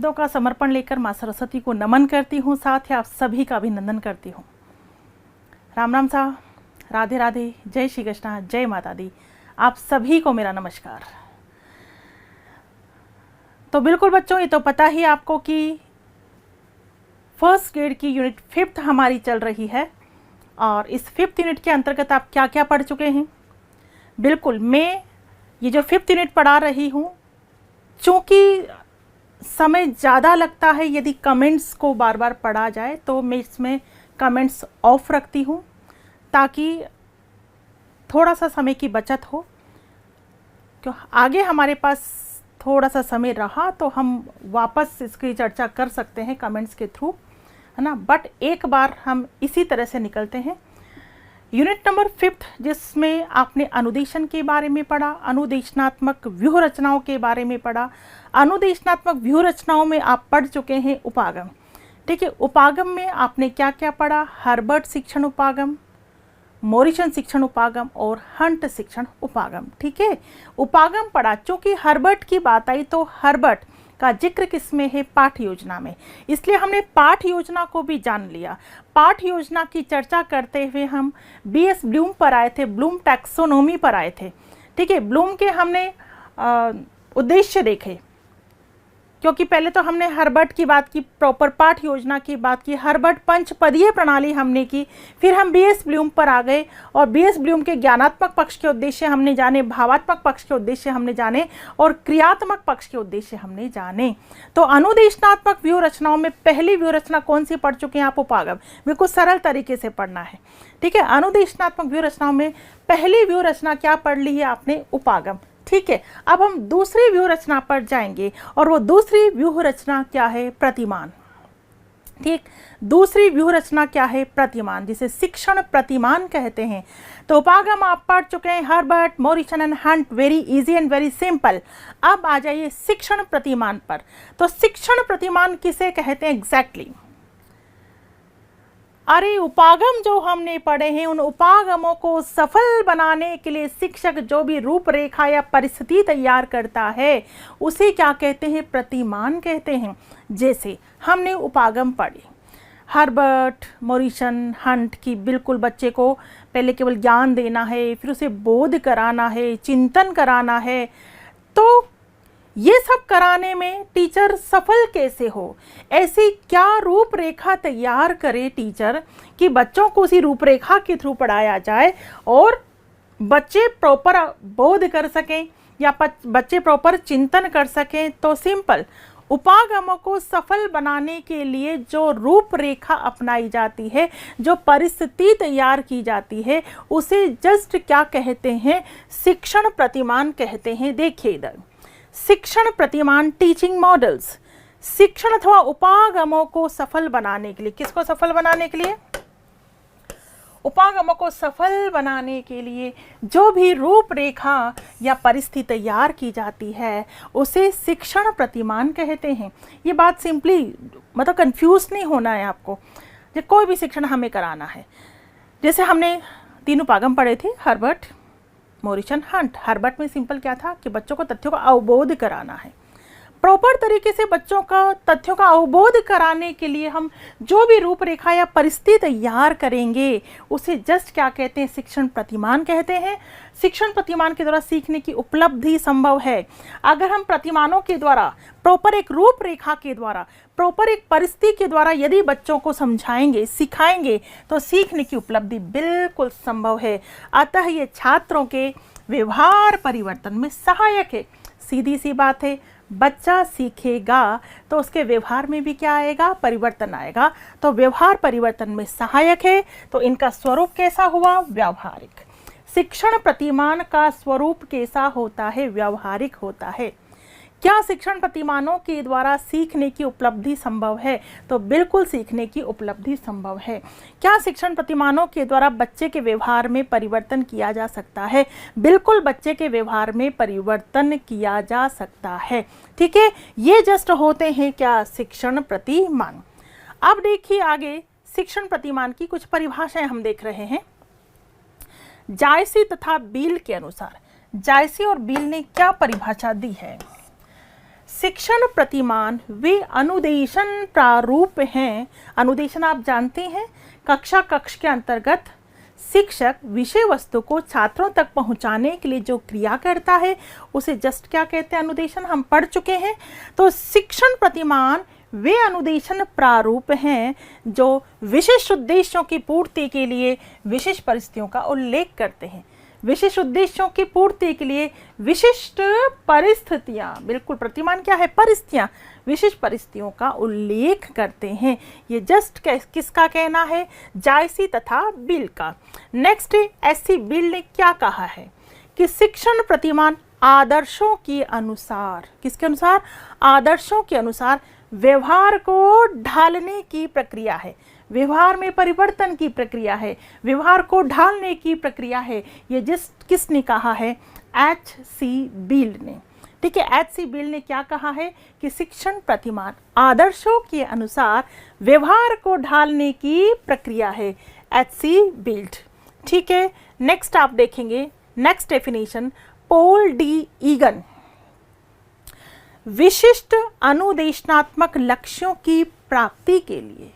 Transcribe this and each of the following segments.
शब्दों का समर्पण लेकर माँ सरस्वती को नमन करती हूँ, साथ ही आप सभी का अभिनंदन करती हूँ। राम राम साहब, राधे राधे, जय श्री कृष्णा, जय माता दी। आप सभी को मेरा नमस्कार। तो बिल्कुल बच्चों, ये तो पता ही आपको कि फर्स्ट ग्रेड की यूनिट 5th हमारी चल रही है और इस 5th यूनिट के अंतर्गत आप क्या क्या पढ़ चुके हैं। बिल्कुल, मैं ये जो 5th यूनिट पढ़ा रही हूँ, चूँकि समय ज़्यादा लगता है यदि कमेंट्स को बार बार पढ़ा जाए, तो मैं इसमें कमेंट्स ऑफ रखती हूँ ताकि थोड़ा सा समय की बचत हो। क्यों आगे हमारे पास थोड़ा सा समय रहा तो हम वापस इसकी चर्चा कर सकते हैं कमेंट्स के थ्रू, है ना। बट एक बार हम इसी तरह से निकलते हैं। यूनिट नंबर 5th, जिसमें आपने अनुदेशन के बारे में पढ़ा, अनुदेशनात्मक व्यूह रचनाओं के बारे में पढ़ा। अनुदेशनात्मक व्यूह रचनाओं में आप पढ़ चुके हैं उपागम। ठीक है, उपागम में आपने क्या क्या पढ़ा? हर्बर्ट शिक्षण उपागम, मोरिसन शिक्षण उपागम और हंट शिक्षण उपागम। ठीक है, उपागम पढ़ा। चूँकि हर्बर्ट की बात आई तो हर्बर्ट का जिक्र किसमें है? पाठ योजना में, इसलिए हमने पाठ योजना को भी जान लिया। पाठ योजना की चर्चा करते हुए हम बीएस ब्लूम पर आए थे, ब्लूम टैक्सोनॉमी पर आए थे। ठीक है, ब्लूम के हमने उद्देश्य देखे, क्योंकि पहले तो हमने हर्बर्ट की बात की, प्रॉपर पाठ योजना की बात की, हर्बर्ट पंचपदीय प्रणाली हमने की, फिर हम बीएस ब्लूम पर आ गए और बीएस ब्लूम के ज्ञानात्मक पक्ष के उद्देश्य हमने जाने, भावात्मक पक्ष के उद्देश्य हमने जाने और क्रियात्मक पक्ष के उद्देश्य हमने जाने। तो अनुदेशनात्मक व्यूह रचनाओं में पहली व्यूह रचना कौन सी पढ़ चुके हैं आप? उपागम। बिल्कुल सरल तरीके से पढ़ना है। ठीक है, अनुदेशनात्मक व्यूह रचनाओं में पहली व्यूह रचना क्या पढ़ ली है आपने? उपागम। ठीक है, अब हम दूसरी व्यूह रचना पर जाएंगे और वो दूसरी व्यूह रचना क्या है? प्रतिमान। ठीक, दूसरी व्यूह रचना क्या है? प्रतिमान, जिसे शिक्षण प्रतिमान कहते हैं। तो उपागम आप पढ़ चुके हैं, Herbert, Morrison and Hunt, very easy and very simple. अब आ जाइए शिक्षण प्रतिमान पर। तो शिक्षण प्रतिमान किसे कहते हैं एग्जैक्टली? अरे उपागम जो हमने पढ़े हैं, उन उपागमों को सफल बनाने के लिए शिक्षक जो भी रूपरेखा या परिस्थिति तैयार करता है उसे क्या कहते हैं? प्रतिमान कहते हैं। जैसे हमने उपागम पढ़े हर्बर्ट, मोरिसन, हंट की, बिल्कुल बच्चे को पहले केवल ज्ञान देना है, फिर उसे बोध कराना है, चिंतन कराना है। तो ये सब कराने में टीचर सफल कैसे हो? ऐसी क्या रूपरेखा तैयार करे टीचर कि बच्चों को उसी रूपरेखा के थ्रू पढ़ाया जाए और बच्चे प्रॉपर बोध कर सकें या बच्चे प्रॉपर चिंतन कर सकें। तो सिंपल, उपागमों को सफल बनाने के लिए जो रूपरेखा अपनाई जाती है, जो परिस्थिति तैयार की जाती है, उसे जस्ट क्या कहते हैं? शिक्षण प्रतिमान कहते हैं। देखिए इधर, शिक्षण प्रतिमान, टीचिंग मॉडल्स, शिक्षण अथवा उपागमों को सफल बनाने के लिए, किसको सफल बनाने के लिए? उपागमों को सफल बनाने के लिए जो भी रूपरेखा या परिस्थिति तैयार की जाती है उसे शिक्षण प्रतिमान कहते हैं। ये बात सिंपली, मतलब कंफ्यूज नहीं होना है आपको। जब कोई भी शिक्षण हमें कराना है, जैसे हमने 3 उपागम पढ़े थे, हर्बर्ट, मोरिसन, हंट। हर्बर्ट में सिंपल क्या था कि बच्चों को तथ्यों का अवबोध कराना है। प्रॉपर तरीके से बच्चों का तथ्यों का अवबोध कराने के लिए हम जो भी रूपरेखा या परिस्थिति तैयार करेंगे उसे जस्ट क्या कहते हैं? शिक्षण प्रतिमान कहते हैं। शिक्षण प्रतिमान के द्वारा सीखने की उपलब्धि संभव है। अगर हम प्रतिमानों के द्वारा, प्रॉपर एक रूपरेखा के द्वारा, प्रॉपर एक परिस्थिति के द्वारा यदि बच्चों को समझाएंगे, सिखाएंगे तो सीखने की उपलब्धि बिल्कुल संभव है। अतः ये छात्रों के व्यवहार परिवर्तन में सहायक है। सीधी सी बात है, बच्चा सीखेगा तो उसके व्यवहार में भी क्या आएगा? परिवर्तन आएगा। तो व्यवहार परिवर्तन में सहायक है। तो इनका स्वरूप कैसा हुआ? व्यावहारिक। शिक्षण प्रतिमान का स्वरूप कैसा होता है? व्यावहारिक होता है। क्या शिक्षण प्रतिमानों के द्वारा सीखने की उपलब्धि संभव है? तो बिल्कुल सीखने की उपलब्धि संभव है। क्या शिक्षण प्रतिमानों के द्वारा बच्चे के व्यवहार में परिवर्तन किया जा सकता है? बिल्कुल बच्चे के व्यवहार में परिवर्तन किया जा सकता है। ठीक है, ये जस्ट होते हैं क्या? शिक्षण प्रतिमान। अब देखिए आगे शिक्षण प्रतिमान की कुछ परिभाषाएं हम देख रहे हैं। जायसी तथा बील के अनुसार, जायसी और बील ने क्या परिभाषा दी है? शिक्षण प्रतिमान वे अनुदेशन प्रारूप हैं। अनुदेशन आप जानते हैं, कक्ष के अंतर्गत शिक्षक विषय वस्तु को छात्रों तक पहुंचाने के लिए जो क्रिया करता है उसे जस्ट क्या कहते हैं, अनुदेशन, हम पढ़ चुके हैं। तो शिक्षण प्रतिमान वे अनुदेशन प्रारूप हैं जो विशिष्ट उद्देश्यों की पूर्ति के लिए विशिष्ट परिस्थितियों का उल्लेख करते हैं। विशिष्ट उद्देश्यों की पूर्ति के लिए विशिष्ट परिस्थितियां, बिल्कुल, प्रतिमान क्या है, परिस्थितियां, विशिष्ट परिस्थितियों का उल्लेख करते हैं। ये जस्ट किसका कहना है, जायसी तथा बिल का। नेक्स्ट, एससी बिल ने क्या कहा है कि शिक्षण प्रतिमान आदर्शों के अनुसार, किसके अनुसार, आदर्शों के अनुसार व्यवहार को ढालने की प्रक्रिया है। व्यवहार में परिवर्तन की प्रक्रिया है, व्यवहार को ढालने की प्रक्रिया है। ये किसने कहा है, एच.सी. बील ने। ठीक है, एच.सी. बील ने क्या कहा है कि शिक्षण प्रतिमान आदर्शों के अनुसार व्यवहार को ढालने की प्रक्रिया है, एच.सी. बील। ठीक है, नेक्स्ट आप देखेंगे, next definition, Paul D again विशिष्ट अनुदेशनात्मक लक्ष्यों की प्राप्ति के लिए,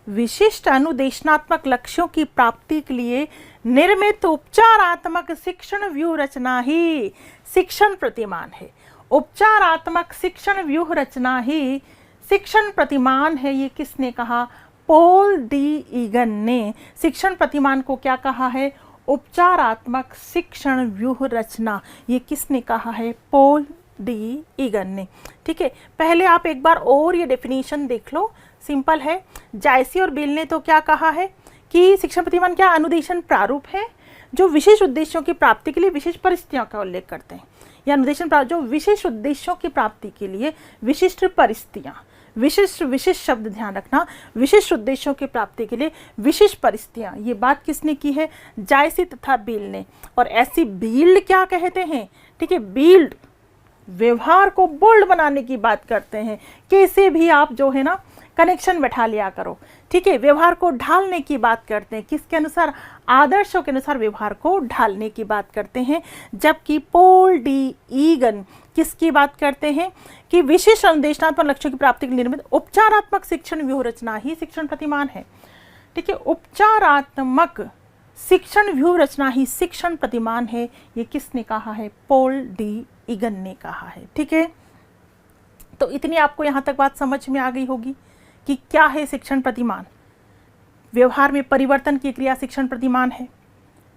विशिष्ट अनुदेशनात्मक लक्ष्यों की प्राप्ति के लिए निर्मित उपचारात्मक शिक्षण व्यूह रचना ही शिक्षण प्रतिमान है। उपचारात्मक शिक्षण व्यूह रचना ही शिक्षण प्रतिमान है। ये किसने कहा, पॉल डी ईगन ने। शिक्षण प्रतिमान को क्या कहा है, उपचारात्मक शिक्षण व्यूह रचना। ये किसने कहा है, पॉल डी ईगन ने। ठीक है, पहले आप एक बार और ये डेफिनेशन देख लो, सिंपल है। जायसी और बिल ने तो क्या कहा है कि शिक्षण प्रतिमान क्या, अनुदेशन प्रारूप है जो विशेष उद्देश्यों की प्राप्ति के लिए विशिष्ट परिस्थितियों का उल्लेख करते हैं। या अनुदेशन प्रारूप जो विशेष उद्देश्यों की प्राप्ति के लिए विशिष्ट परिस्थितियां, विशिष्ट शब्द ध्यान रखना, विशिष्ट उद्देश्यों की प्राप्ति के लिए विशिष्ट परिस्थितियां। ये बात किसने की है, जायसी तथा बिल ने। और ऐसी बील्ड क्या कहते हैं, ठीक है, बील्ड व्यवहार को बोल्ड बनाने की बात करते हैं। कैसे भी आप जो है ना कनेक्शन बैठा लिया करो। ठीक है, व्यवहार को ढालने की बात करते हैं, किसके अनुसार, आदर्शों के अनुसार व्यवहार को ढालने की बात करते हैं। जबकि पॉल डी ईगन किसकी बात करते हैं कि विशिष्ट अनुदेशनात्मक लक्ष्यों की प्राप्ति के लिए निर्मित उपचारात्मक शिक्षण व्यूह रचना ही शिक्षण प्रतिमान है। ठीक है, उपचारात्मक शिक्षण व्यूह रचना ही शिक्षण प्रतिमान है। ये किसने कहा है, पॉल डी ईगन ने कहा है। ठीक है, तो इतनी आपको यहाँ तक बात समझ में आ गई होगी कि क्या है शिक्षण प्रतिमान। व्यवहार में परिवर्तन की क्रिया शिक्षण प्रतिमान है।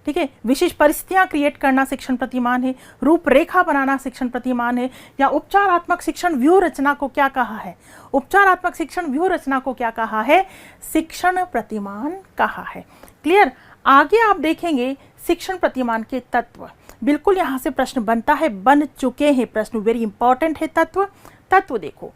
ठीक है, विशिष्ट परिस्थितियां क्रिएट करना शिक्षण प्रतिमान है, रूपरेखा बनाना शिक्षण प्रतिमान है। या उपचारात्मक शिक्षण व्यूह रचना को क्या कहा है, उपचारात्मक शिक्षण व्यूह रचना को क्या कहा है, शिक्षण प्रतिमान कहा है। क्लियर। आगे आप देखेंगे शिक्षण प्रतिमान के तत्व। बिल्कुल यहाँ से प्रश्न बनता है, बन चुके हैं प्रश्न, वेरी इंपॉर्टेंट है तत्व। तत्व देखो,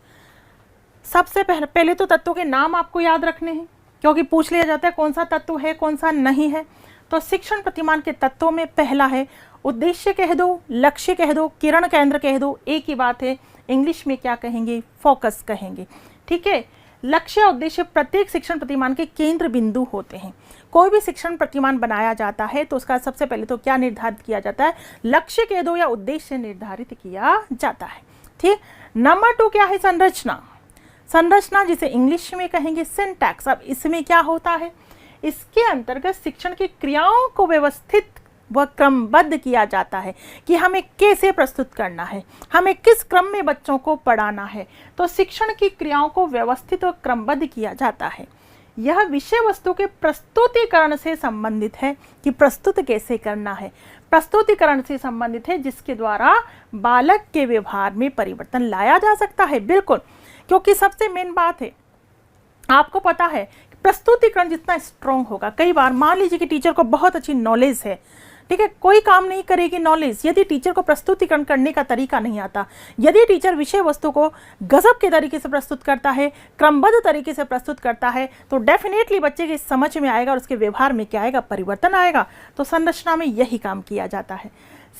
सबसे पहले तो तत्वों के नाम आपको याद रखने हैं, क्योंकि पूछ लिया जाता है कौन सा तत्व है कौन सा नहीं है। तो शिक्षण प्रतिमान के तत्वों में पहला है उद्देश्य कह दो, लक्ष्य कह दो, किरण केंद्र कह दो, एक ही बात है। इंग्लिश में क्या कहेंगे, फोकस कहेंगे। ठीक है, लक्ष्य उद्देश्य प्रत्येक शिक्षण प्रतिमान के केंद्र बिंदु होते हैं। कोई भी शिक्षण प्रतिमान बनाया जाता है तो उसका सबसे पहले तो क्या निर्धारित किया जाता है, लक्ष्य कह दो या उद्देश्य निर्धारित किया जाता है। ठीक, नंबर 2 क्या है, संरचना। संरचना जिसे इंग्लिश में कहेंगे सिंटैक्स। अब इसमें क्या होता है, इसके अंतर्गत शिक्षण की क्रियाओं को व्यवस्थित व क्रमबद्ध किया जाता है कि हमें कैसे प्रस्तुत करना है, हमें किस क्रम में बच्चों को पढ़ाना है। तो शिक्षण की क्रियाओं को व्यवस्थित व क्रमबद्ध किया जाता है। यह विषय वस्तु के प्रस्तुतिकरण से संबंधित है कि प्रस्तुत कैसे करना है, प्रस्तुतिकरण से संबंधित है जिसके द्वारा बालक के व्यवहार में परिवर्तन लाया जा सकता है। बिल्कुल, क्योंकि सबसे मेन बात है, आपको पता है प्रस्तुतिकरण जितना स्ट्रॉन्ग होगा, कई बार मान लीजिए कि टीचर को बहुत अच्छी नॉलेज है, ठीक है, कोई काम नहीं करेगी नॉलेज यदि टीचर को प्रस्तुतिकरण करने का तरीका नहीं आता। यदि टीचर विषय वस्तु को गजब के तरीके से प्रस्तुत करता है, क्रमबद्ध तरीके से प्रस्तुत करता है, तो डेफिनेटली बच्चे के समझ में आएगा और उसके व्यवहार में क्या आएगा, परिवर्तन आएगा। तो संरचना में यही काम किया जाता है।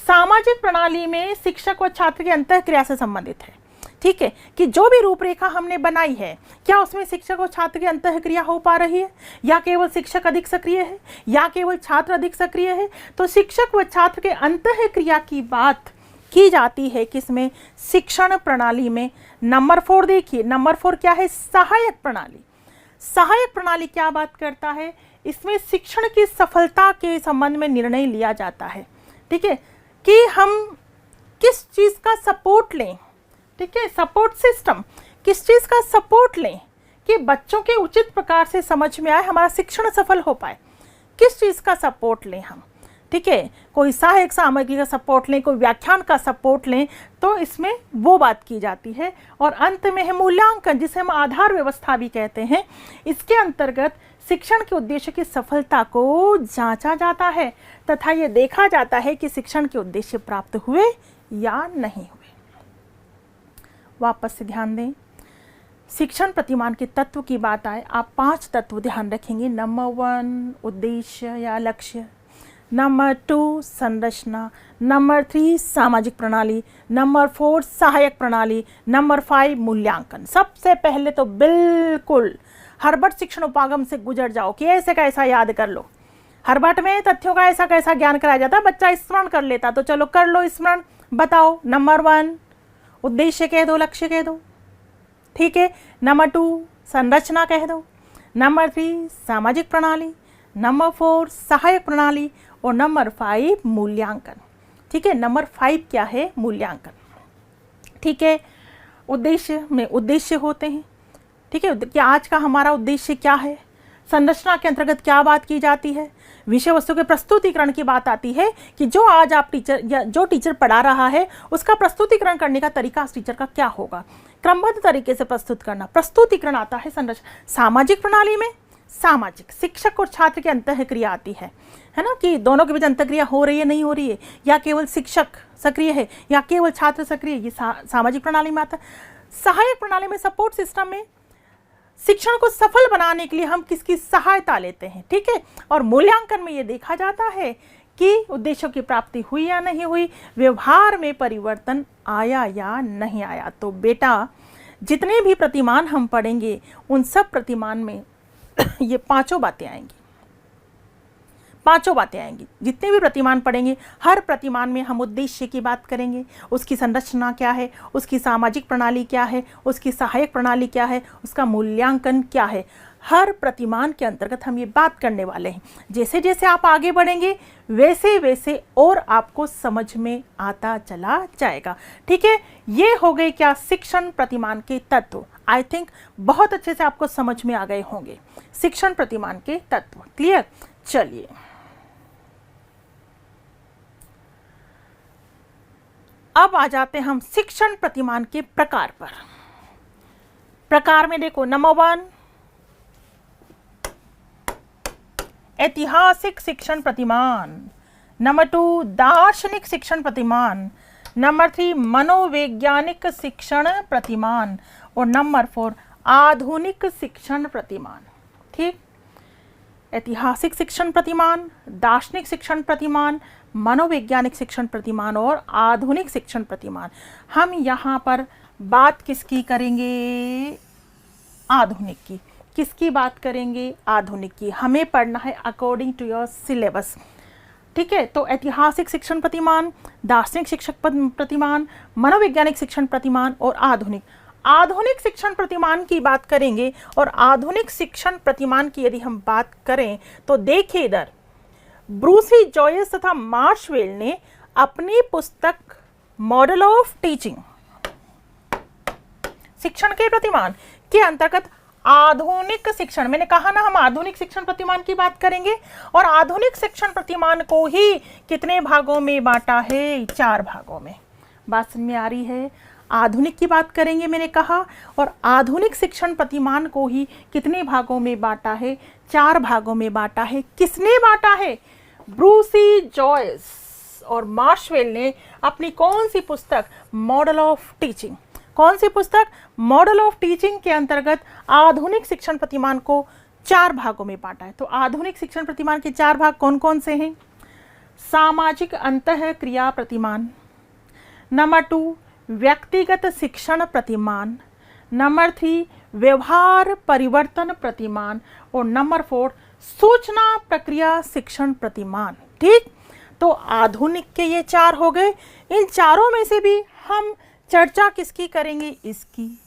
सामाजिक प्रणाली में शिक्षक व छात्र की अंतःक्रिया से संबंधित है। ठीक है, कि जो भी रूपरेखा हमने बनाई है, क्या उसमें शिक्षक और छात्र की अंतःक्रिया हो पा रही है, या केवल शिक्षक अधिक सक्रिय है, या केवल छात्र अधिक सक्रिय है। तो शिक्षक व छात्र के अंतःक्रिया की बात की जाती है किसमें, शिक्षण प्रणाली में। नंबर 4 देखिए, नंबर 4 क्या है, सहायक प्रणाली। सहायक प्रणाली क्या बात करता है, इसमें शिक्षण की सफलता के संबंध में निर्णय लिया जाता है, ठीक है, कि हम किस चीज़ का सपोर्ट लें, ठीक है, सपोर्ट सिस्टम, किस चीज़ का सपोर्ट लें कि बच्चों के उचित प्रकार से समझ में आए, हमारा शिक्षण सफल हो पाए, किस चीज़ का सपोर्ट लें हम, ठीक है, कोई सहायक सामग्री का सपोर्ट लें, कोई व्याख्यान का सपोर्ट लें, तो इसमें वो बात की जाती है। और अंत में है मूल्यांकन, जिसे हम आधार व्यवस्था भी कहते हैं। इसके अंतर्गत शिक्षण के उद्देश्य की सफलता को जांचा जाता है तथा ये देखा जाता है कि शिक्षण के उद्देश्य प्राप्त हुए या नहीं हुए। वापस से ध्यान दें, शिक्षण प्रतिमान के तत्व की बात आए, आप 5 तत्व ध्यान रखेंगे। नंबर 1 उद्देश्य या लक्ष्य, नंबर 2 संरचना, नंबर 3 सामाजिक प्रणाली, नंबर 4 सहायक प्रणाली, नंबर 5 मूल्यांकन। सबसे पहले तो बिल्कुल हर्बर्ट शिक्षण उपागम से गुजर जाओ कि ऐसे कैसा याद कर लो। हर्बर्ट में तथ्यों का ऐसा कैसा ज्ञान कराया जाता है, बच्चा स्मरण कर लेता, तो चलो कर लो स्मरण। बताओ, नंबर 1 उद्देश्य कह दो, लक्ष्य कह दो, ठीक है, नंबर 2 संरचना कह दो, नंबर 3 सामाजिक प्रणाली, नंबर 4 सहायक प्रणाली और नंबर 5 मूल्यांकन, ठीक है। नंबर 5 क्या है, मूल्यांकन, ठीक है। उद्देश्य में उद्देश्य होते हैं, ठीक है, कि आज का हमारा उद्देश्य क्या है। संरचना के अंतर्गत क्या बात की जाती है, विषय वस्तु के प्रस्तुतिकरण की बात आती है कि जो आज आप टीचर या जो टीचर पढ़ा रहा है उसका प्रस्तुतिकरण करने का तरीका उस टीचर का क्या होगा, क्रमबद्ध तरीके से प्रस्तुत करना, प्रस्तुतिकरण आता है संरचना। सामाजिक प्रणाली में सामाजिक शिक्षक और छात्र की अंतःक्रिया आती है ना, कि दोनों के बीच अंतःक्रिया हो रही है नहीं हो रही है, या केवल शिक्षक सक्रिय है या केवल छात्र सक्रिय, ये सामाजिक प्रणाली में आता है। सहायक प्रणाली में सपोर्ट सिस्टम में शिक्षण को सफल बनाने के लिए हम किसकी सहायता लेते हैं, ठीक है। और मूल्यांकन में ये देखा जाता है कि उद्देश्यों की प्राप्ति हुई या नहीं हुई, व्यवहार में परिवर्तन आया या नहीं आया। तो बेटा जितने भी प्रतिमान हम पढ़ेंगे उन सब प्रतिमान में ये पांचों बातें आएंगी, पांचों बातें आएंगी। जितने भी प्रतिमान पढ़ेंगे हर प्रतिमान में हम उद्देश्य की बात करेंगे, उसकी संरचना क्या है, उसकी सामाजिक प्रणाली क्या है, उसकी सहायक प्रणाली क्या है, उसका मूल्यांकन क्या है। हर प्रतिमान के अंतर्गत हम ये बात करने वाले हैं। जैसे जैसे आप आगे बढ़ेंगे वैसे वैसे और आपको समझ में आता चला जाएगा, ठीक है। ये हो गए क्या, शिक्षण प्रतिमान के तत्व। आई थिंक बहुत अच्छे से आपको समझ में आ गए होंगे शिक्षण प्रतिमान के तत्व। क्लियर। चलिए अब आ जाते हैं हम शिक्षण प्रतिमान के प्रकार पर। प्रकार में देखो, नंबर 1 ऐतिहासिक शिक्षण प्रतिमान, नंबर 2 दार्शनिक शिक्षण प्रतिमान, नंबर 3 मनोवैज्ञानिक शिक्षण प्रतिमान और नंबर 4 आधुनिक शिक्षण प्रतिमान, ठीक। ऐतिहासिक शिक्षण प्रतिमान, दार्शनिक शिक्षण प्रतिमान, मनोवैज्ञानिक शिक्षण प्रतिमान और आधुनिक शिक्षण प्रतिमान। हम यहाँ पर बात किसकी करेंगे, आधुनिक की। किसकी बात करेंगे, आधुनिक की। हमें पढ़ना है अकॉर्डिंग टू योर सिलेबस, ठीक है। तो ऐतिहासिक शिक्षण प्रतिमान, दार्शनिक शिक्षक प्रतिमान, मनोवैज्ञानिक शिक्षण प्रतिमान और आधुनिक शिक्षण प्रतिमान की बात करेंगे। और आधुनिक शिक्षण प्रतिमान की यदि हम बात करें तो देखिए इधर, ब्रूसी जॉयस तथा मार्शवेल ने अपनी पुस्तक मॉडल ऑफ टीचिंग शिक्षण के प्रतिमान के अंतर्गत आधुनिक शिक्षण, मैंने कहा ना हम आधुनिक शिक्षण प्रतिमान की बात करेंगे, और आधुनिक शिक्षण प्रतिमान को ही कितने भागों में बांटा है, 4 भागों में। बात समझ में आ रही है। आधुनिक की बात करेंगे मैंने कहा, और आधुनिक शिक्षण प्रतिमान को ही कितने भागों में बांटा है, 4 भागों में बांटा है। किसने बांटा है, ब्रूसी जॉयस और मार्शवेल ने अपनी कौन सी पुस्तक, मॉडल ऑफ टीचिंग, कौन सी पुस्तक, मॉडल ऑफ टीचिंग के अंतर्गत आधुनिक शिक्षण प्रतिमान को 4 भागों में बांटा है। तो आधुनिक शिक्षण प्रतिमान के 4 भाग कौन कौन से हैं, सामाजिक अंतःक्रिया प्रतिमान, नंबर 2 व्यक्तिगत शिक्षण प्रतिमान, नंबर 3 व्यवहार परिवर्तन प्रतिमान और नंबर 4 सूचना प्रक्रिया शिक्षण प्रतिमान, ठीक। तो आधुनिक के ये 4 हो गए। इन चारों में से भी हम चर्चा किसकी करेंगे? इसकी।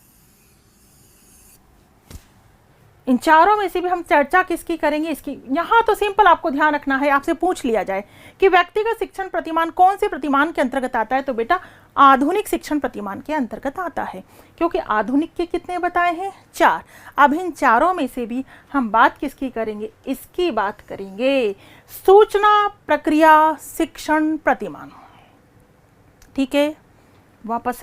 इन चारों में से भी हम चर्चा किसकी करेंगे? इसकी। यहाँ तो सिंपल आपको ध्यान रखना है, आपसे पूछ लिया जाए कि व्यक्तिगत शिक्षण प्रतिमान कौन से प्रतिमान के अंतर्गत आता है, तो बेटा आधुनिक शिक्षण प्रतिमान के अंतर्गत आता है, क्योंकि आधुनिक के कितने बताए हैं? 4। अब इन चारों में से भी हम बात किसकी करेंगे? इसकी बात करेंगे, सूचना प्रक्रिया शिक्षण प्रतिमान। ठीक है, वापस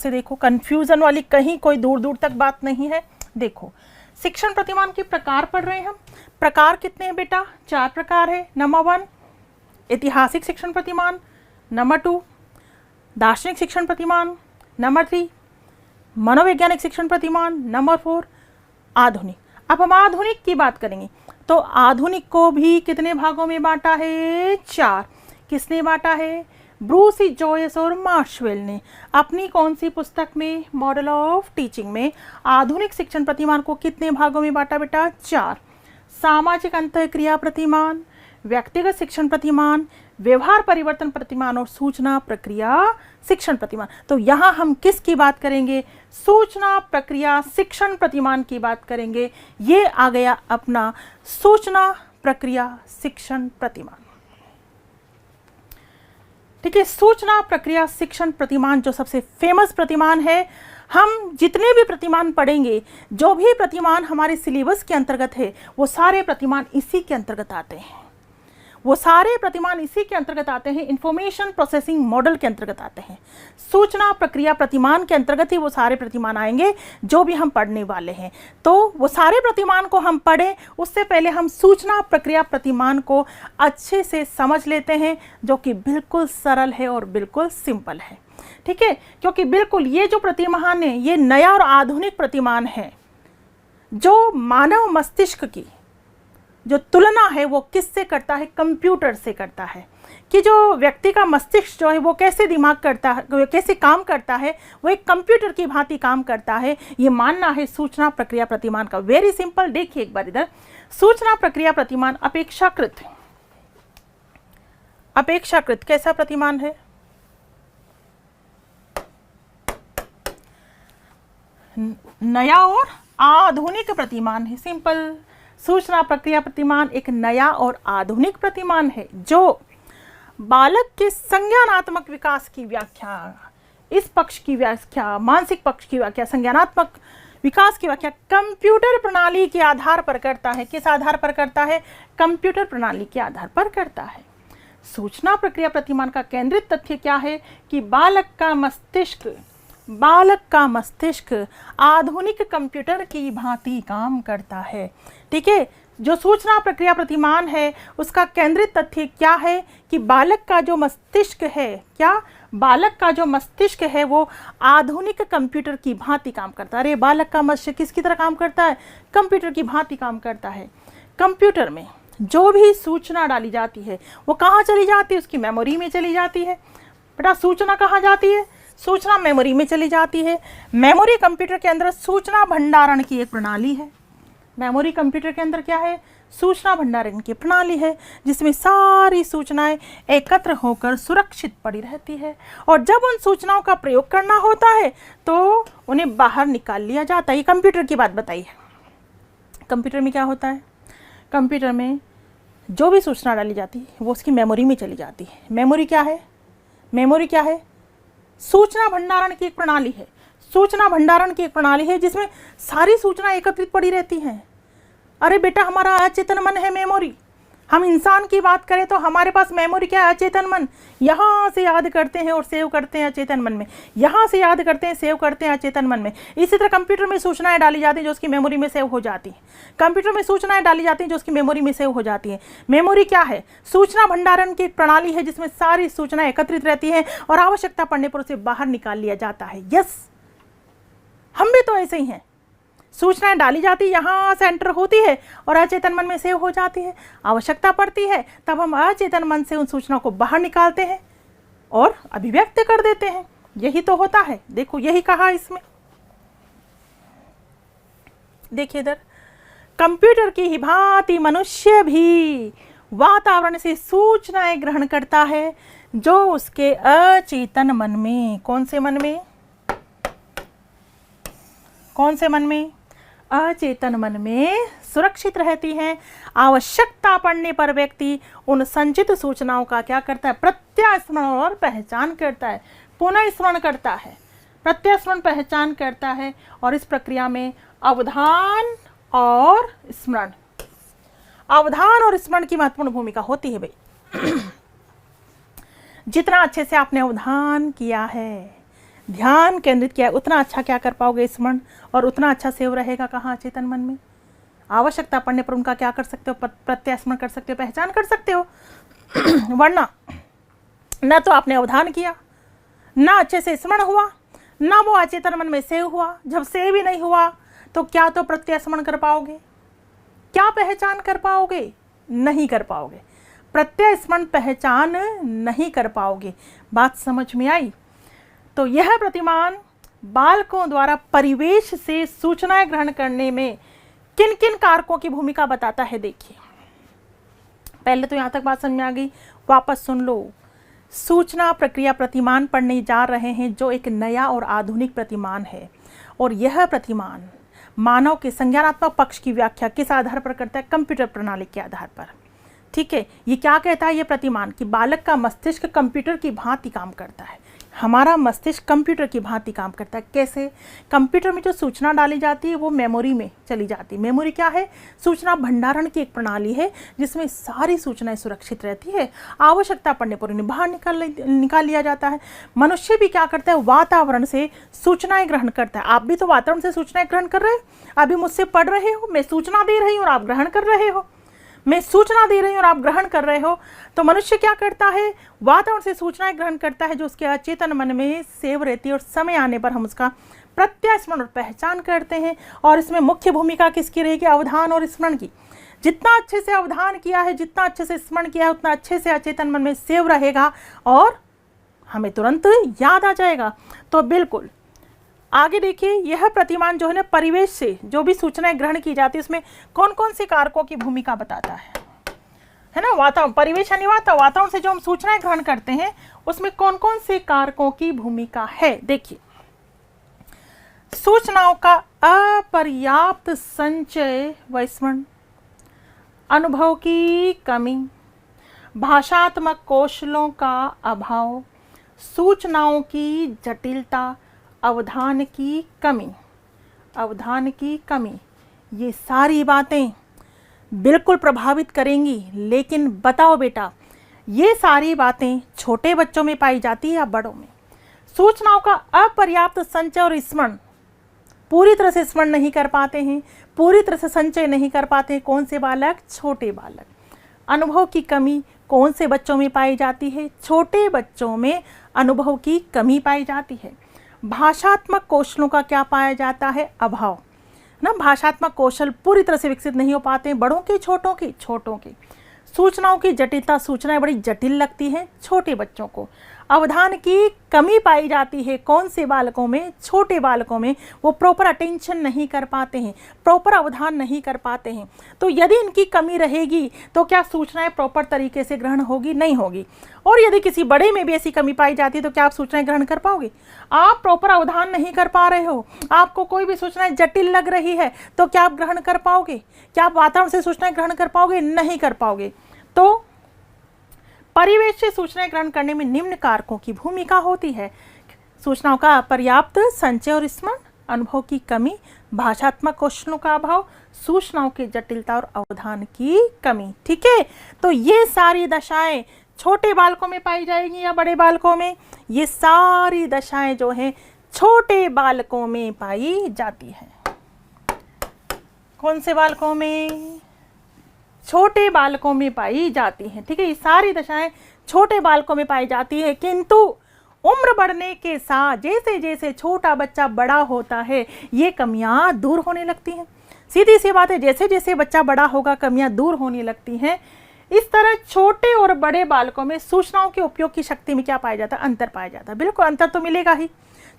से देखो, कंफ्यूजन वाली कहीं कोई दूर दूर तक बात नहीं है। देखो, शिक्षण प्रतिमान के प्रकार पढ़ रहे हैं हम। प्रकार कितने हैं बेटा? 4 प्रकार है। नंबर 1 ऐतिहासिक शिक्षण प्रतिमान, नंबर 2 दार्शनिक शिक्षण प्रतिमान, नंबर 3 मनोवैज्ञानिक शिक्षण प्रतिमान, नंबर 4 आधुनिक। अब हम आधुनिक की बात करेंगे तो आधुनिक को भी कितने भागों में बांटा है? 4। किसने बांटा है? ब्रूसी, जॉयस और मार्शवेल ने अपनी कौन सी पुस्तक में? मॉडल ऑफ टीचिंग में आधुनिक शिक्षण प्रतिमान को कितने भागों में बांटा बेटा? 4। सामाजिक अंतःक्रिया प्रतिमान, व्यक्तिगत शिक्षण प्रतिमान, व्यवहार परिवर्तन प्रतिमान और सूचना प्रक्रिया शिक्षण प्रतिमान। तो यहाँ हम किसकी बात करेंगे? सूचना प्रक्रिया शिक्षण प्रतिमान की बात करेंगे। ये आ गया अपना सूचना प्रक्रिया शिक्षण प्रतिमान। ठीक है, सूचना प्रक्रिया शिक्षण प्रतिमान जो सबसे फेमस प्रतिमान है। हम जितने भी प्रतिमान पढ़ेंगे, जो भी प्रतिमान हमारे सिलेबस के अंतर्गत है, वो सारे प्रतिमान इसी के अंतर्गत आते हैं। इंफॉर्मेशन प्रोसेसिंग मॉडल के अंतर्गत आते हैं। सूचना प्रक्रिया प्रतिमान के अंतर्गत ही वो सारे प्रतिमान आएंगे जो भी हम पढ़ने वाले हैं। तो वो सारे प्रतिमान को हम पढ़ें, उससे पहले हम सूचना प्रक्रिया प्रतिमान को अच्छे से समझ लेते हैं, जो कि बिल्कुल सरल है और बिल्कुल सिंपल है। ठीक है, क्योंकि बिल्कुल ये जो प्रतिमान है, ये नया और आधुनिक प्रतिमान है, जो मानव मस्तिष्क की जो तुलना है वो किससे करता है? कंप्यूटर से करता है। कि जो व्यक्ति का मस्तिष्क जो है वो कैसे दिमाग करता है, कैसे काम करता है, वो एक कंप्यूटर की भांति काम करता है, ये मानना है सूचना प्रक्रिया प्रतिमान का। Very simple. देखिए एक बार इधर, सूचना प्रक्रिया प्रतिमान अपेक्षाकृत कैसा प्रतिमान है? नया और आधुनिक प्रतिमान है। सिंपल। सूचना प्रक्रिया प्रतिमान एक नया और आधुनिक प्रतिमान है जो बालक के संज्ञानात्मक विकास की व्याख्या, इस पक्ष की व्याख्या, मानसिक पक्ष की व्याख्या, संज्ञानात्मक विकास की व्याख्या कंप्यूटर प्रणाली के आधार पर करता है। किस आधार पर करता है? कंप्यूटर प्रणाली के आधार पर करता है। सूचना प्रक्रिया प्रतिमान का केंद्रित तथ्य क्या है? कि बालक का मस्तिष्क आधुनिक कंप्यूटर की भांति काम करता है। ठीक है, जो सूचना प्रक्रिया प्रतिमान है उसका केंद्रित तथ्य क्या है? कि बालक का जो मस्तिष्क है वो आधुनिक कंप्यूटर की भांति काम करता है। अरे बालक का मस्तिष्क किसकी तरह काम करता है? कंप्यूटर की भांति काम करता है। कंप्यूटर में जो भी सूचना डाली जाती है वो कहाँ चली जाती है? उसकी मेमोरी में चली जाती है। बेटा सूचना कहाँ जाती है? सूचना मेमोरी में चली जाती है। मेमोरी कंप्यूटर के अंदर सूचना भंडारण की एक प्रणाली है। मेमोरी कंप्यूटर के अंदर क्या है? सूचना भंडारण की प्रणाली है, जिसमें सारी सूचनाएं एकत्र होकर सुरक्षित पड़ी रहती है, और जब उन सूचनाओं का प्रयोग करना होता है तो उन्हें बाहर निकाल लिया जाता है। ये कंप्यूटर की बात बताई है। कंप्यूटर में क्या होता है? कंप्यूटर में जो भी सूचना डाली जाती है वो उसकी मेमोरी में चली जाती है। मेमोरी क्या है? सूचना भंडारण की एक प्रणाली है। सूचना भंडारण की एक प्रणाली है जिसमें सारी सूचना एकत्रित पड़ी रहती हैं। अरे बेटा हमारा अचेतन मन है मेमोरी। हम इंसान की बात करें तो हमारे पास मेमोरी क्या है? अचेतन मन। यहाँ से याद करते हैं और सेव करते हैं अचेतन मन में, यहाँ से याद करते हैं, सेव करते हैं अचेतन मन में। इसी तरह कंप्यूटर में सूचनाएं डाली जाती हैं जो उसकी मेमोरी में सेव हो जाती हैं। कंप्यूटर में सूचनाएं डाली जाती हैं जो उसकी मेमोरी में सेव हो जाती हैं। मेमोरी क्या है? सूचना भंडारण की एक प्रणाली है जिसमें सारी सूचना एकत्रित रहती है और आवश्यकता पड़ने पर उसे बाहर निकाल लिया जाता है। यस, हम भी तो ऐसे ही हैं। सूचनाएं डाली जाती, यहाँ से एंटर होती है और अचेतन मन में सेव हो जाती है। आवश्यकता पड़ती है तब हम अचेतन मन से उन सूचनाओं को बाहर निकालते हैं और अभिव्यक्त कर देते हैं। यही तो होता है। देखो यही कहा इसमें। देखिए इधर, कंप्यूटर की ही भांति मनुष्य भी वातावरण से सूचनाएं ग्रहण करता है जो उसके अचेतन मन में, कौन से मन में, कौन से मन में, अचेतन मन में सुरक्षित रहती हैं। आवश्यकता पड़ने पर व्यक्ति उन संचित सूचनाओं का क्या करता है, प्रत्यास्मरण और पहचान करता है, पुनः स्मरण करता है, प्रत्यास्मरण पहचान करता है। और इस प्रक्रिया में अवधान और स्मरण, अवधान और स्मरण की महत्वपूर्ण भूमिका होती है भाई। जितना अच्छे से आपने अवधान किया है, ध्यान केंद्रित किया है, उतना अच्छा क्या कर पाओगे, स्मरण, और उतना अच्छा सेव रहेगा कहाँ, चेतन मन में। आवश्यकता पड़ने पर उनका क्या कर सकते हो, प्रत्यास्मरण कर सकते हो, पहचान कर सकते हो। वरना न तो आपने अवधान किया, ना अच्छे से स्मरण हुआ, ना वो अचेतन मन में सेव हुआ। जब सेव ही नहीं हुआ तो क्या तो प्रत्यास्मरण कर पाओगे, क्या पहचान कर पाओगे, नहीं कर पाओगे, प्रत्यास्मरण पहचान नहीं कर पाओगे। बात समझ में आई? तो यह प्रतिमान बालकों द्वारा परिवेश से सूचनाएं ग्रहण करने में किन किन कारकों की भूमिका बताता है। देखिए, पहले तो यहां तक बात समझ में आ गई, वापस सुन लो। सूचना प्रक्रिया प्रतिमान पढ़ने जा रहे हैं जो एक नया और आधुनिक प्रतिमान है, और यह प्रतिमान मानव के संज्ञानात्मक पक्ष की व्याख्या किस आधार पर करता है, कंप्यूटर प्रणाली के आधार पर। ठीक है, ये क्या कहता है ये प्रतिमान कि बालक का मस्तिष्क कंप्यूटर की भांति काम करता है। हमारा मस्तिष्क कंप्यूटर की भांति काम करता है। कैसे? कंप्यूटर में जो सूचना डाली जाती है वो मेमोरी में चली जाती है। मेमोरी क्या है? सूचना भंडारण की एक प्रणाली है जिसमें सारी सूचनाएं सुरक्षित रहती है। आवश्यकता पड़ने पर उन्हें बाहर निकाल लिया जाता है। मनुष्य भी क्या करता है, वातावरण से सूचनाएं ग्रहण करता है। आप भी तो वातावरण से सूचनाएं ग्रहण कर रहे हो, अभी मुझसे पढ़ रहे हो, मैं सूचना दे रही हूँ और आप ग्रहण कर रहे हो, मैं सूचना दे रही हूँ और आप ग्रहण कर रहे हो। तो मनुष्य क्या करता है, वातावरण से सूचनाएं ग्रहण करता है जो उसके अचेतन मन में सेव रहती है, और समय आने पर हम उसका प्रत्यास्मरण और पहचान करते हैं। और इसमें मुख्य भूमिका किसकी रहेगी, अवधान और स्मरण की। जितना अच्छे से अवधान किया है, जितना अच्छे से स्मरण किया है, उतना अच्छे से अचेतन मन में सेव रहेगा और हमें तुरंत याद आ जाएगा। तो बिल्कुल आगे देखिए, यह प्रतिमान जो है ना, परिवेश से जो भी सूचनाएं ग्रहण की जाती है उसमें कौन कौन से कारकों की भूमिका बताता है ना। वातावरण, परिवेश यानी वातावरण से जो हम सूचनाएं ग्रहण करते हैं उसमें कौन कौन से कारकों की भूमिका है। देखिए, सूचनाओं का अपर्याप्त संचय व स्मरण, अनुभव की कमी, भाषात्मक कौशलों का अभाव, सूचनाओं की जटिलता, अवधान की कमी, अवधान की कमी, ये सारी बातें बिल्कुल प्रभावित करेंगी। लेकिन बताओ बेटा, ये सारी बातें छोटे बच्चों में पाई जाती है या बड़ों में? सूचनाओं का अपर्याप्त संचय और स्मरण, पूरी तरह से स्मरण नहीं कर पाते हैं, पूरी तरह से संचय नहीं कर पाते हैं, कौन से बालक? छोटे बालक। अनुभव की कमी कौन से बच्चों में पाई जाती है? छोटे बच्चों में अनुभव की कमी पाई जाती है। भाषात्मक कौशलों का क्या पाया जाता है? अभाव ना, भाषात्मक कौशल पूरी तरह से विकसित नहीं हो पाते हैं, बड़ों के छोटों के, छोटों के। सूचनाओं की जटिलता, सूचनाएं बड़ी जटिल लगती हैं छोटे बच्चों को। अवधान की कमी पाई जाती है कौन से बालकों में? छोटे बालकों में। वो प्रॉपर अटेंशन नहीं कर पाते हैं, प्रॉपर अवधान नहीं कर पाते हैं। तो यदि इनकी कमी रहेगी तो क्या सूचनाएं प्रॉपर तरीके से ग्रहण होगी? नहीं होगी। और यदि किसी बड़े में भी ऐसी कमी पाई जाती है तो क्या आप सूचनाएं ग्रहण कर पाओगे? आप प्रॉपर अवधान नहीं कर पा रहे हो, आपको कोई भी सूचनाएं जटिल लग रही है, तो क्या आप ग्रहण कर पाओगे? क्या आप वातावरण से सूचनाएं ग्रहण कर पाओगे? नहीं कर पाओगे। तो परिवेश से सूचनाएं ग्रहण करने में निम्न कारकों की भूमिका होती है। सूचनाओं का अपर्याप्त संचय और स्मरण, अनुभव की कमी, भाषात्मक कौशलों का अभाव, सूचनाओं की जटिलता और अवधान की कमी। ठीक है, तो ये सारी दशाएं छोटे बालकों में पाई जाएंगी या बड़े बालकों में? ये सारी दशाएं जो हैं छोटे बालकों में पाई जाती हैं। कौन से बालकों में? छोटे बालकों में पाई जाती हैं। ठीक है, ये सारी दशाएं छोटे बालकों में पाई जाती है। किंतु उम्र बढ़ने के साथ जैसे जैसे छोटा बच्चा बड़ा होता है ये कमियां दूर होने लगती हैं। सीधी सी बात है, जैसे जैसे बच्चा बड़ा होगा कमियां दूर होने लगती हैं। इस तरह छोटे और बड़े बालकों में सूचनाओं के उपयोग की शक्ति में क्या पाया जाता है? अंतर पाया जाता है। बिल्कुल अंतर तो मिलेगा ही।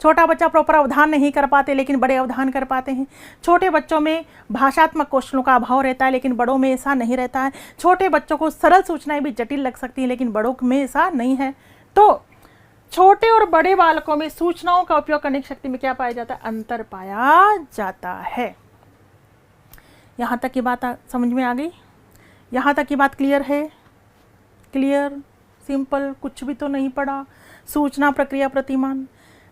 छोटा बच्चा प्रॉपर अवधान नहीं कर पाते लेकिन बड़े अवधान कर पाते हैं। छोटे बच्चों में भाषात्मक कौशलों का अभाव रहता है लेकिन बड़ों में ऐसा नहीं रहता है। छोटे बच्चों को सरल सूचनाएं भी जटिल लग सकती हैं लेकिन बड़ों में ऐसा नहीं है। तो छोटे और बड़े बालकों में सूचनाओं का उपयोग करने की शक्ति में क्या पाया जाता है? अंतर पाया जाता है। यहाँ तक की बात समझ में आ गई? यहाँ तक की बात क्लियर है? क्लियर, सिंपल, कुछ भी तो नहीं पड़ा। सूचना, प्रक्रिया, प्रतिमान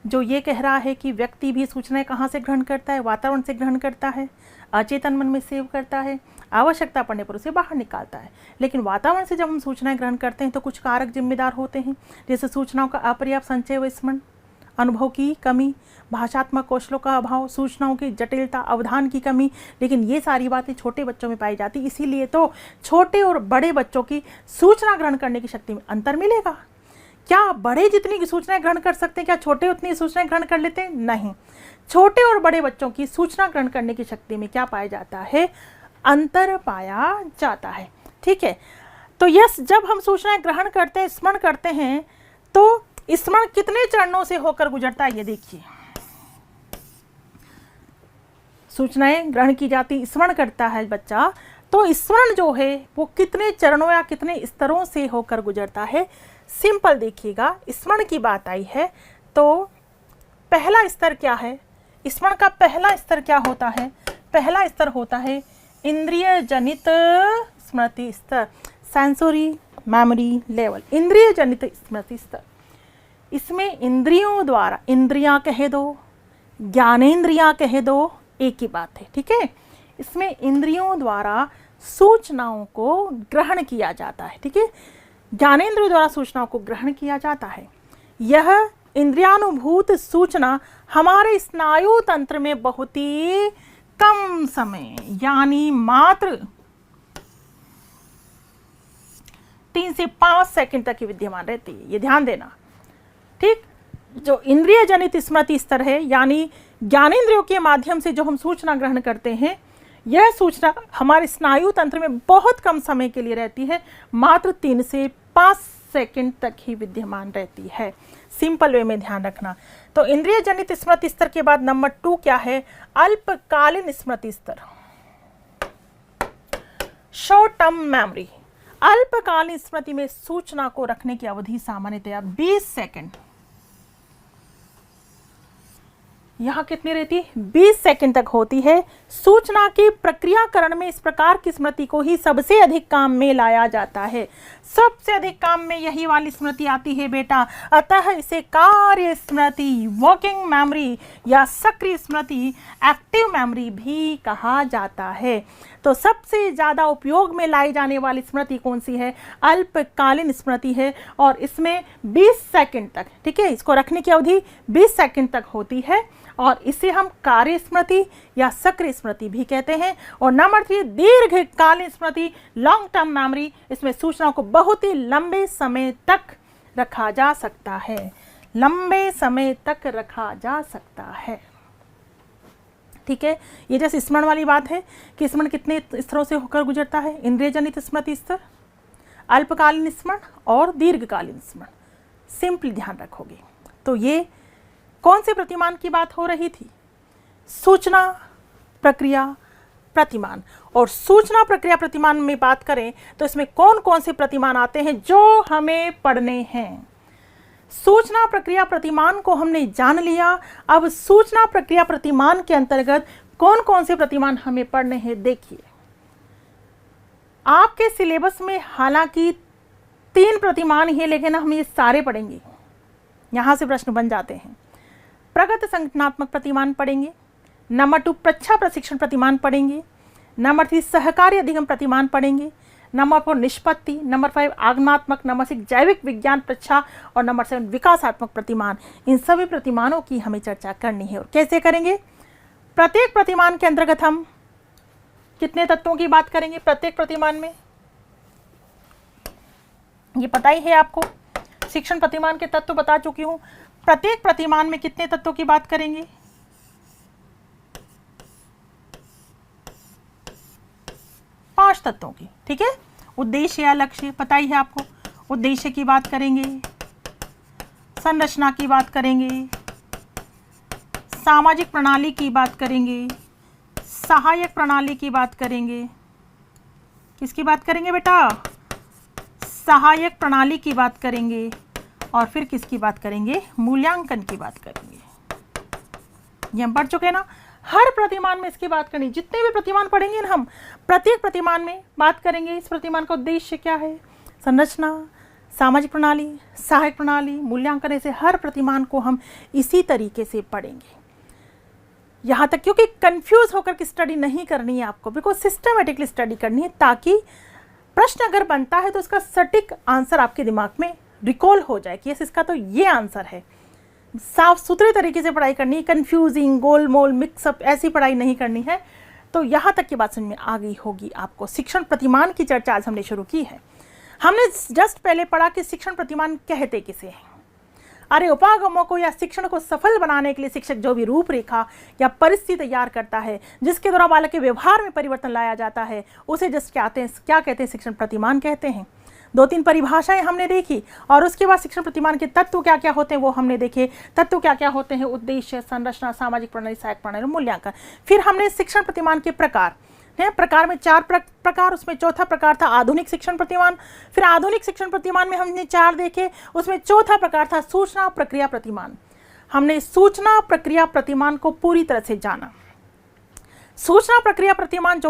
जो ये कह रहा है कि व्यक्ति भी सूचनाएं कहाँ से ग्रहण करता है? वातावरण से ग्रहण करता है, अचेतन मन में सेव करता है, आवश्यकता पड़ने पर उसे बाहर निकालता है। लेकिन वातावरण से जब हम सूचनाएं ग्रहण करते हैं तो कुछ कारक जिम्मेदार होते हैं, जैसे सूचनाओं का अपर्याप्त संचय व स्मरण, अनुभव की कमी, भाषात्मक कौशलों का अभाव, सूचनाओं की जटिलता, अवधान की कमी। लेकिन ये सारी बातें छोटे बच्चों में पाई जाती, इसीलिए तो छोटे और बड़े बच्चों की सूचना ग्रहण करने की शक्ति में अंतर मिलेगा। क्या बड़े जितनी सूचनाएं ग्रहण कर सकते हैं, क्या छोटे उतनी सूचनाएं ग्रहण कर लेते हैं? नहीं। छोटे और बड़े बच्चों की सूचना ग्रहण करने की शक्ति में क्या पाया जाता है? अंतर पाया जाता है। ठीक है, तो यस, जब हम सूचनाएं ग्रहण करते हैं, स्मरण करते हैं, तो स्मरण कितने चरणों से होकर गुजरता है? ये देखिए, सूचनाएं ग्रहण की जाती, स्मरण करता है बच्चा, तो स्मरण जो है वो कितने चरणों या कितने स्तरों से होकर गुजरता है? सिंपल देखिएगा, स्मरण की बात आई है तो पहला स्तर क्या है? स्मरण का पहला स्तर क्या होता है? पहला स्तर होता है इंद्रिय जनित स्मृति स्तर, सेंसरी मेमोरी लेवल, इंद्रिय जनित स्मृति स्तर। इसमें इंद्रियों द्वारा, इंद्रियां कह दो, ज्ञानेंद्रियां कह दो, एक ही बात है। ठीक है, इसमें इंद्रियों द्वारा सूचनाओं को ग्रहण किया जाता है। ठीक है, ज्ञानेंद्रियों द्वारा सूचनाओं को ग्रहण किया जाता है। यह इंद्रियानुभूत सूचना हमारे स्नायु तंत्र में बहुत ही कम समय यानी मात्र 3 से 5 सेकंड तक ही विद्यमान रहती है। ये ध्यान देना। ठीक, जो इंद्रिय जनित स्मृति स्तर है यानी ज्ञानेंद्रियों के माध्यम से जो हम सूचना ग्रहण करते हैं, यह सूचना हमारे स्नायु तंत्र में बहुत कम समय के लिए रहती है, मात्र 3 से 5 सेकंड तक ही विद्यमान रहती है। सिंपल वे में ध्यान रखना। तो इंद्रिय जनित स्मृति स्तर के बाद नंबर 2 क्या है? अल्पकालीन स्मृति स्तर, शॉर्ट टर्म मेमोरी। अल्पकालीन स्मृति में सूचना को रखने की अवधि सामान्यतया 20 सेकंड। यहाँ कितनी रहती है? 20 सेकंड तक होती है। सूचना के प्रक्रियाकरण में इस प्रकार की स्मृति को ही सबसे अधिक काम में लाया जाता है। सबसे अधिक काम में यही वाली स्मृति आती है बेटा, अतः इसे कार्य स्मृति, वर्किंग मेमोरी या सक्रिय स्मृति, एक्टिव मेमोरी भी कहा जाता है। तो सबसे ज्यादा उपयोग में लाई जाने वाली स्मृति कौन सी है? अल्पकालीन स्मृति है और इसमें 20 सेकंड तक, ठीक है, इसको रखने की अवधि 20 सेकंड तक होती है और इसे हम कार्य स्मृति या सक्रिय स्मृति भी कहते हैं। और नंबर 3 दीर्घकालीन स्मृति, लॉन्ग टर्म मेमोरी। इसमें सूचनाओं को बहुत ही लंबे समय तक रखा जा सकता है, लंबे समय तक रखा जा सकता है। ठीक है, ये जैसे स्मरण वाली बात है कि स्मरण कितने स्तरों से होकर गुजरता है? इंद्रिय जनित स्मृति स्तर, अल्पकालीन स्मरण और दीर्घकालीन स्मरण। सिंपली ध्यान रखोगे तो ये कौन से प्रतिमान की बात हो रही थी? सूचना, प्रक्रिया, प्रतिमान। और सूचना, प्रक्रिया, प्रतिमान में बात करें तो इसमें कौन कौन से प्रतिमान आते हैं जो हमें पढ़ने हैं? सूचना, प्रक्रिया, प्रतिमान को हमने जान लिया। अब सूचना, प्रक्रिया, प्रतिमान के अंतर्गत कौन कौन से प्रतिमान हमें पढ़ने हैं? देखिए, आपके सिलेबस में हालांकि 3 प्रतिमान ही है लेकिन हम ये सारे पढ़ेंगे। यहां से प्रश्न बन जाते हैं। प्रगत संगठनात्मक प्रतिमान पढ़ेंगे, नंबर 2 प्रच्छा प्रशिक्षण प्रतिमान पढ़ेंगे, नंबर 3 सहकारी अधिगम प्रतिमान पढ़ेंगे, नंबर 4 निष्पत्ति, नंबर 5 आगमनात्मक, नंबर 6 जैविक विज्ञान प्रच्छा और नंबर 7 विकासात्मक प्रतिमान। इन सभी प्रतिमानों की हमें चर्चा करनी है। और कैसे करेंगे? प्रत्येक प्रतिमान के अंतर्गत हम कितने तत्वों की बात करेंगे? प्रत्येक प्रतिमान में ये पता ही है आपको, शिक्षण प्रतिमान के तत्व बता चुकी हूं। प्रत्येक प्रतिमान में कितने तत्वों की बात करेंगे? 5 तत्वों की। ठीक है, उद्देश्य या लक्ष्य पता ही है आपको। उद्देश्य की बात करेंगे, संरचना की बात करेंगे, सामाजिक प्रणाली की बात करेंगे, सहायक प्रणाली की बात करेंगे। किसकी बात करेंगे बेटा? सहायक प्रणाली की बात करेंगे। और फिर किसकी बात करेंगे? मूल्यांकन की बात करेंगे। ये हम पढ़ चुके हैं ना। हर प्रतिमान में इसकी बात करनी। जितने भी प्रतिमान पढ़ेंगे ना हम, प्रत्येक प्रतिमान में बात करेंगे इस प्रतिमान का उद्देश्य क्या है, संरचना, सामाजिक प्रणाली, सहायक प्रणाली, मूल्यांकन। ऐसे हर प्रतिमान को हम इसी तरीके से पढ़ेंगे यहाँ तक, क्योंकि कंफ्यूज होकर की स्टडी नहीं करनी है आपको, बिल्कुल सिस्टमेटिकली स्टडी करनी है, ताकि प्रश्न अगर बनता है तो उसका सटीक आंसर आपके दिमाग में रिकॉल हो जाए कि यस इसका तो ये आंसर है। साफ सुथरे तरीके से पढ़ाई करनी है, कंफ्यूजिंग, गोलमोल, मिक्सअप ऐसी पढ़ाई नहीं करनी है। तो यहाँ तक की बात समझ में आ गई होगी आपको। शिक्षण प्रतिमान की चर्चा आज हमने शुरू की है। हमने जस्ट पहले पढ़ा कि शिक्षण प्रतिमान कहते किसे हैं। अरे उपागमों को या शिक्षण को सफल बनाने के लिए शिक्षक जो भी रूपरेखा या परिस्थिति तैयार करता है, जिसके द्वारा बालक के व्यवहार में परिवर्तन लाया जाता है, उसे जस्ट क्या कहते हैं? शिक्षण प्रतिमान कहते हैं। 2-3 परिभाषाएं हमने देखी और उसके बाद शिक्षण प्रतिमान के तत्व क्या क्या होते हैं वो हमने देखे। तत्व क्या क्या होते हैं? उद्देश्य, संरचना, सामाजिक प्रणाली, सहायक प्रणाली, मूल्यांकन। फिर हमने शिक्षण प्रतिमान के प्रकार में 4 प्रकार, उसमें चौथा प्रकार था आधुनिक शिक्षण प्रतिमान। फिर आधुनिक शिक्षण प्रतिमान में हमने 4 देखे, उसमें चौथा प्रकार था सूचना प्रक्रिया प्रतिमान। हमने सूचना प्रक्रिया प्रतिमान को पूरी तरह से जाना। सूचना प्रक्रिया प्रतिमान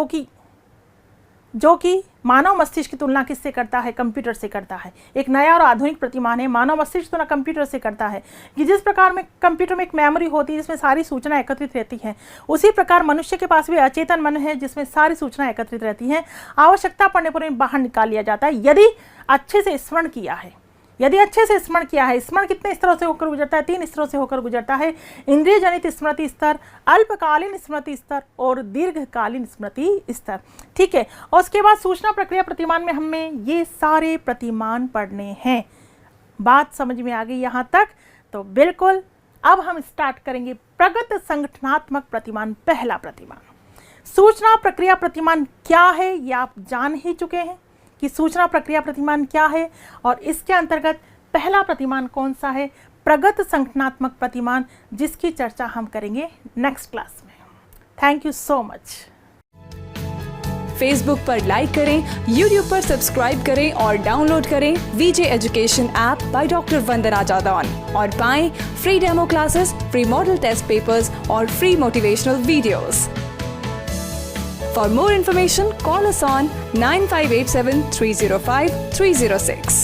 जो कि मानव मस्तिष्क की तुलना किससे करता है? कंप्यूटर से करता है। एक नया और आधुनिक प्रतिमान है, मानव मस्तिष्क तुलना कंप्यूटर से करता है कि जिस प्रकार में कंप्यूटर में एक मेमोरी होती है जिसमें सारी सूचना एकत्रित रहती है, उसी प्रकार मनुष्य के पास भी अचेतन मन है जिसमें सारी सूचना एकत्रित रहती है। आवश्यकता पड़ने पर बाहर निकाल लिया जाता है यदि अच्छे से स्मरण किया है। स्मरण कितने स्तरों से होकर गुजरता है? 3 स्तरों से होकर गुजरता है। इंद्रिय जनित स्मृति स्तर, अल्पकालीन स्मृति स्तर और दीर्घकालीन स्मृति स्तर। ठीक है। और उसके बाद सूचना प्रक्रिया प्रतिमान में हमें ये सारे प्रतिमान पढ़ने हैं। बात समझ में आ गई यहाँ तक? तो बिल्कुल अब हम स्टार्ट करेंगे प्रगत संगठनात्मक प्रतिमान। पहला प्रतिमान सूचना प्रक्रिया प्रतिमान क्या है, ये आप जान ही चुके हैं कि सूचना प्रक्रिया प्रतिमान क्या है। और इसके अंतर्गत पहला प्रतिमान कौन सा है? प्रगत संगठनात्मक प्रतिमान, जिसकी चर्चा हम करेंगे नेक्स्ट क्लास में। Thank you so much. Facebook पर लाइक करें, यूट्यूब पर सब्सक्राइब करें और डाउनलोड करें VJ education app by doctor Vandana Jadaun और पाएं free demo classes, free model test papers और free motivational videos. For more information, call us on 9587 305 306.